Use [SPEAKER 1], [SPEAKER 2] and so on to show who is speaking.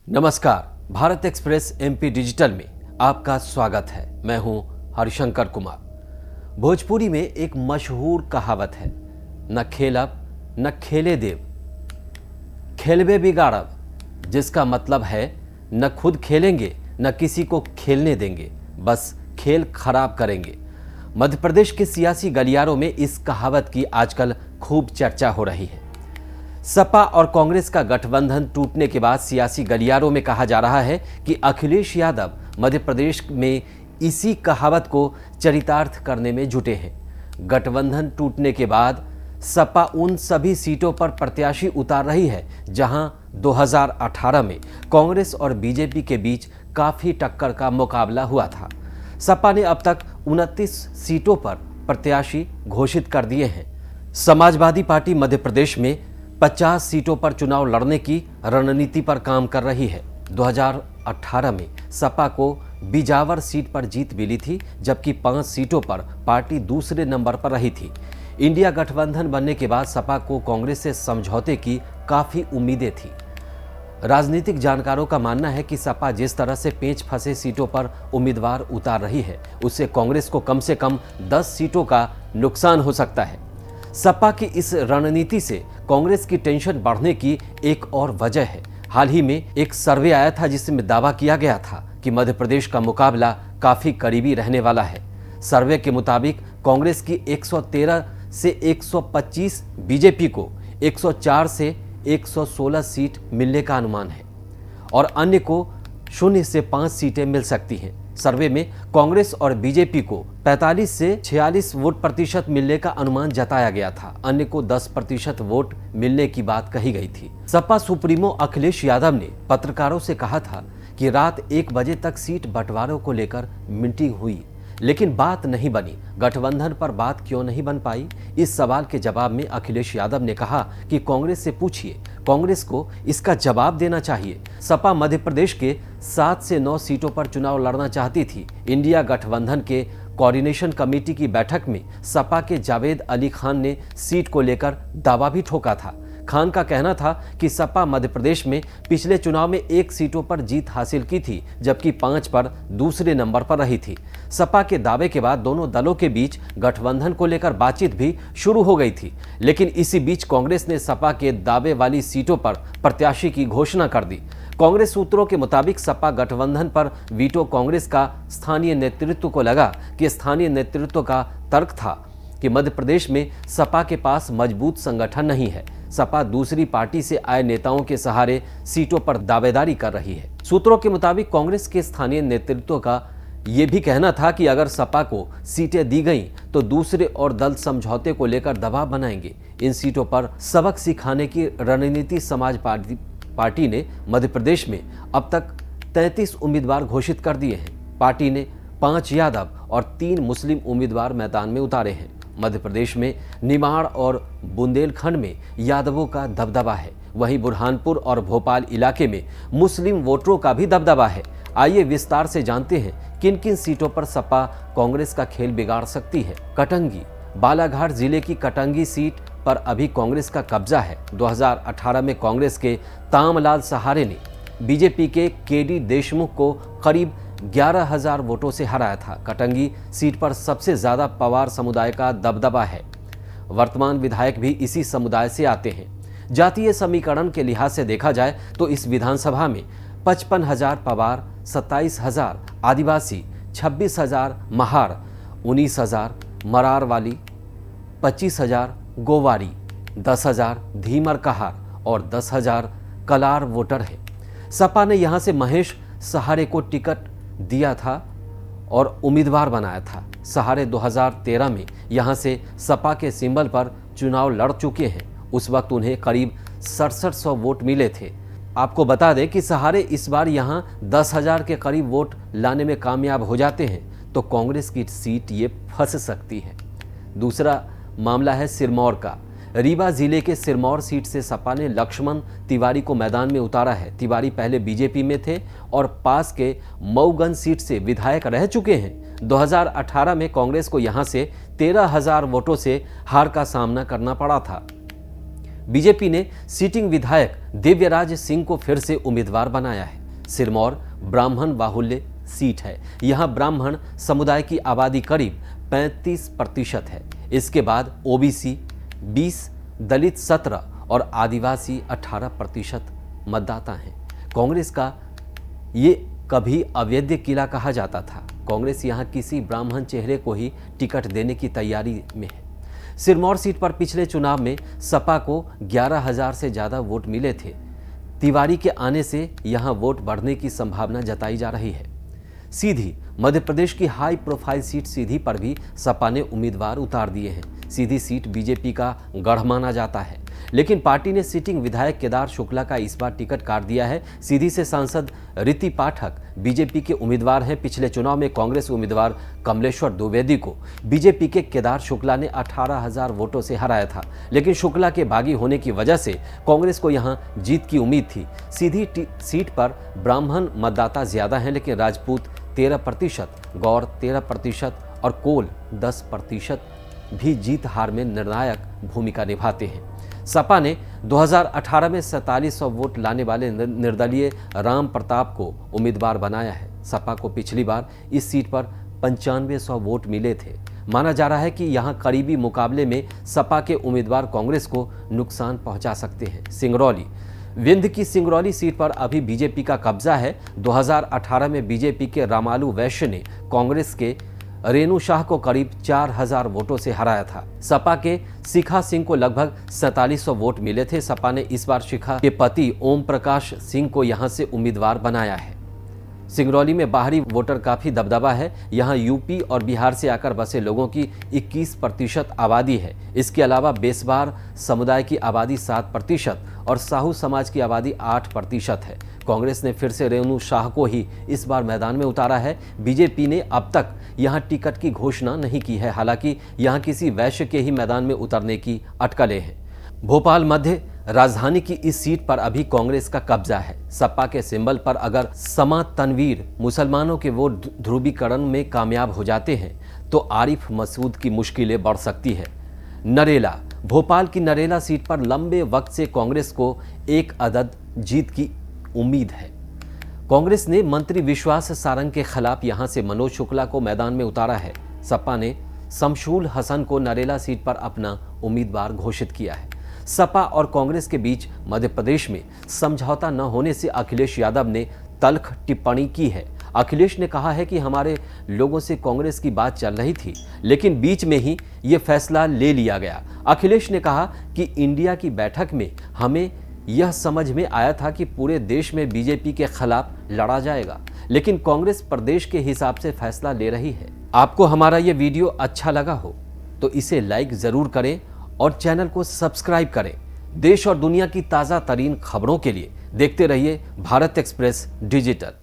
[SPEAKER 1] नमस्कार, Bharat express MP digital में आपका स्वागत है। मैं हूं हरिशंकर कुमार। भोजपुरी में एक मशहूर कहावत है, न खेलब न खेले देव, खेलबे बिगाड़ब, जिसका मतलब है न खुद खेलेंगे न किसी को खेलने देंगे, बस खेल खराब करेंगे। मध्य प्रदेश के सियासी गलियारों में इस कहावत की आजकल खूब चर्चा हो रही है। सपा और कांग्रेस का गठबंधन टूटने के बाद सियासी गलियारों में कहा जा रहा है कि अखिलेश यादव मध्य प्रदेश में इसी कहावत को चरितार्थ करने में जुटे हैं। गठबंधन टूटने के बाद सपा उन सभी सीटों पर प्रत्याशी उतार रही है जहां 2018 में कांग्रेस और बीजेपी के बीच काफी टक्कर का मुकाबला हुआ था। सपा ने अब तक 29 सीटों पर प्रत्याशी घोषित कर दिए हैं। समाजवादी पार्टी मध्य प्रदेश में 50 सीटों पर चुनाव लड़ने की रणनीति पर काम कर रही है। 2018 में सपा को बिजावर सीट पर जीत मिली थी, जबकि 5 सीटों पर पार्टी दूसरे नंबर पर रही थी। इंडिया गठबंधन बनने के बाद सपा को कांग्रेस से समझौते की काफ़ी उम्मीदें थी। राजनीतिक जानकारों का मानना है कि सपा जिस तरह से पेंच फंसे सीटों पर उम्मीदवार उतार रही है, उससे कांग्रेस को कम से कम 10 सीटों का नुकसान हो सकता है। सपा की इस रणनीति से कांग्रेस की टेंशन बढ़ने की एक और वजह है। हाल ही में एक सर्वे आया था जिसमें दावा किया गया था कि मध्य प्रदेश का मुकाबला काफी करीबी रहने वाला है। सर्वे के मुताबिक कांग्रेस की 113 से 125, बीजेपी को 104 से 116 सीट मिलने का अनुमान है और अन्य को 0 से 5 सीटें मिल सकती हैं। सर्वे में कांग्रेस और बीजेपी को 45 से 46 वोट प्रतिशत मिलने का अनुमान जताया गया था, अन्य को 10% वोट मिलने की बात कही गई थी। सपा सुप्रीमो अखिलेश यादव ने पत्रकारों से कहा था कि रात 1 बजे तक सीट बंटवारों को लेकर मीटिंग हुई, लेकिन बात नहीं बनी। गठबंधन पर बात क्यों नहीं बन पाई? इस सवाल के जवाब में अखिलेश यादव ने कहा कि कांग्रेस से पूछिए, कांग्रेस को इसका जवाब देना चाहिए। सपा मध्य प्रदेश के 7 से 9 सीटों पर चुनाव लड़ना चाहती थी। इंडिया गठबंधन के कोऑर्डिनेशन कमेटी की बैठक में सपा के जावेद अली खान ने सीट को लेकर दावा भी ठोका था। खान का कहना था कि सपा मध्य प्रदेश में पिछले चुनाव में 1 सीटों पर जीत हासिल की थी, जबकि 5 पर दूसरे नंबर पर रही थी। सपा के दावे के बाद दोनों दलों के बीच गठबंधन को लेकर बातचीत भी शुरू हो गई थी, लेकिन इसी बीच कांग्रेस ने सपा के दावे वाली सीटों पर प्रत्याशी की घोषणा कर दी। कांग्रेस सूत्रों के मुताबिक सपा गठबंधन पर वीटो कांग्रेस का स्थानीय नेतृत्व को लगा कि स्थानीय नेतृत्व का तर्क था कि मध्य प्रदेश में सपा के पास मजबूत संगठन नहीं है। सपा दूसरी पार्टी से आए नेताओं के सहारे सीटों पर दावेदारी कर रही है। सूत्रों के मुताबिक कांग्रेस के स्थानीय नेतृत्व का यह भी कहना था कि अगर सपा को सीटें दी गईं तो दूसरे और दल समझौते को लेकर दबाव बनाएंगे। इन सीटों पर सबक सिखाने की रणनीति समाज पार्टी ने मध्य प्रदेश में अब तक 33 उम्मीदवार घोषित कर दिए हैं। पार्टी ने 5 यादव और 3 मुस्लिम उम्मीदवार मैदान में उतारे हैं। मध्य प्रदेश में निमाड़ और बुंदेलखंड में यादवों का दबदबा है, वहीं बुरहानपुर और भोपाल इलाके में मुस्लिम वोटरों का भी दबदबा है। आइए विस्तार से जानते हैं किन किन सीटों पर सपा कांग्रेस का खेल बिगाड़ सकती है। कटंगी, बालाघाट जिले की कटंगी सीट पर अभी कांग्रेस का कब्जा है। 2018 में कांग्रेस के तामलाल सहारे ने बीजेपी के केडी देशमुख को करीब 11,000 वोटों से हराया था। कटंगी सीट पर सबसे ज्यादा पवार समुदाय का दबदबा है। वर्तमान विधायक भी इसी समुदाय से आते हैं। जातीय समीकरण के लिहाज से देखा जाए तो इस विधानसभा में 55,000 पवार, 27,000 आदिवासी, 26,000 महार, 19,000 मरारवाली, 25,000 गोवारी, 10,000 धीमर कहार और 10,000 कलार वोटर है। सपा ने यहां से महेश सहारे को टिकट दिया था और उम्मीदवार बनाया था। सहारे 2013 में यहां से सपा के सिंबल पर चुनाव लड़ चुके हैं। उस वक्त उन्हें करीब 6700 वोट मिले थे। आपको बता दें कि सहारे इस बार यहां 10,000 के करीब वोट लाने में कामयाब हो जाते हैं तो कांग्रेस की सीट ये फंस सकती है। दूसरा मामला है सिरमौर का। रीवा जिले के सिरमौर सीट से सपा ने लक्ष्मण तिवारी को मैदान में उतारा है। तिवारी पहले बीजेपी में थे और पास के मऊगंज सीट से विधायक रह चुके हैं। 2018 में कांग्रेस को यहां से 13,000 वोटों से हार का सामना करना पड़ा था। बीजेपी ने सिटिंग विधायक दिव्यराज सिंह को फिर से उम्मीदवार बनाया है। सिरमौर ब्राह्मण बाहुल्य सीट है। यहां ब्राह्मण समुदाय की आबादी करीब 35% है। इसके बाद ओबीसी 20, दलित 17 और आदिवासी 18% मतदाता हैं। कांग्रेस का ये कभी अवैध किला कहा जाता था। कांग्रेस यहां किसी ब्राह्मण चेहरे को ही टिकट देने की तैयारी में है। सिरमौर सीट पर पिछले चुनाव में सपा को 11,000 से ज़्यादा वोट मिले थे। तिवारी के आने से यहां वोट बढ़ने की संभावना जताई जा रही है। सीधी मध्य प्रदेश की हाई प्रोफाइल सीट सीधी पर भी सपा ने उम्मीदवार उतार दिए हैं। सीधी सीट बीजेपी का गढ़ माना जाता है, लेकिन पार्टी ने सिटिंग विधायक केदार शुक्ला का इस बार टिकट काट दिया है। सीधी से सांसद रीति पाठक बीजेपी के उम्मीदवार हैं। पिछले चुनाव में कांग्रेस उम्मीदवार कमलेश्वर द्विवेदी को बीजेपी के केदार शुक्ला ने 18,000 वोटों से हराया था, लेकिन शुक्ला के बागी होने की वजह से कांग्रेस को यहां जीत की उम्मीद थी। सीधी सीट पर ब्राह्मण मतदाता ज्यादा हैं, लेकिन राजपूत 13%, गौर 13% और कोल 10% भी जीत हार में निर्णायक भूमिका निभाते हैं। सपा ने 2018 में 4700 वोट लाने वाले निर्दलीय राम प्रताप को उम्मीदवार बनाया है। सपा को पिछली बार इस सीट पर 9500 वोट मिले थे। माना जा रहा है कि यहां करीबी मुकाबले में सपा के उम्मीदवार कांग्रेस को नुकसान पहुंचा सकते हैं। सिंगरौली विंध्य की सिंगरौली सीट पर अभी बीजेपी का कब्जा है। 2018 में बीजेपी के रामालू वैश्य ने कांग्रेस के रेणु शाह को करीब 4,000 वोटों से हराया था। सपा के शिखा सिंह को लगभग 4700 वोट मिले थे। सपा ने इस बार शिखा के पति ओम प्रकाश सिंह को यहां से उम्मीदवार बनाया है। सिंगरौली में बाहरी वोटर काफी दबदबा है। यहां यूपी और बिहार से आकर बसे लोगों की 21% आबादी है। इसके अलावा बेसबार समुदाय की आबादी 7% और साहू समाज की आबादी 8% है। कांग्रेस ने फिर से रेणु शाह को ही इस बार मैदान में उतारा है। बीजेपी ने अब तक यहां टिकट की घोषणा नहीं की है। हालांकि यहां किसी वैश्य के ही मैदान में उतरने की अटकलें हैं। भोपाल मध्य राजधानी की इस सीट पर अभी कांग्रेस का कब्जा है। सपा के सिंबल पर अगर समा तनवीर मुसलमानों के वोट ध्रुवीकरण में कामयाब हो जाते हैं तो आरिफ मसूद की मुश्किलें बढ़ सकती है। नरेला भोपाल की नरेला सीट पर लंबे वक्त से कांग्रेस को एक अदद जीत की उम्मीद है। कांग्रेस ने मंत्री विश्वास सारंग के खिलाफ यहां से मनोज शुक्ला को मैदान में उतारा है। सपा ने शमशूल हसन को नरेला सीट पर अपना उम्मीदवार घोषित किया है। सपा और कांग्रेस के बीच मध्य प्रदेश में समझौता न होने से अखिलेश यादव ने तल्ख टिप्पणी की है। अखिलेश ने कहा है कि हमारे लोगों से कांग्रेस की बात चल रही थी, लेकिन बीच में ही ये फैसला ले लिया गया। अखिलेश ने कहा कि इंडिया की बैठक में हमें यह समझ में आया था कि पूरे देश में बीजेपी के खिलाफ लड़ा जाएगा, लेकिन कांग्रेस प्रदेश के हिसाब से फैसला ले रही है। आपको हमारा ये वीडियो अच्छा लगा हो तो इसे लाइक जरूर करें और चैनल को सब्सक्राइब करें। देश और दुनिया की ताज़ा तरीन खबरों के लिए देखते रहिए भारत एक्सप्रेस डिजिटल।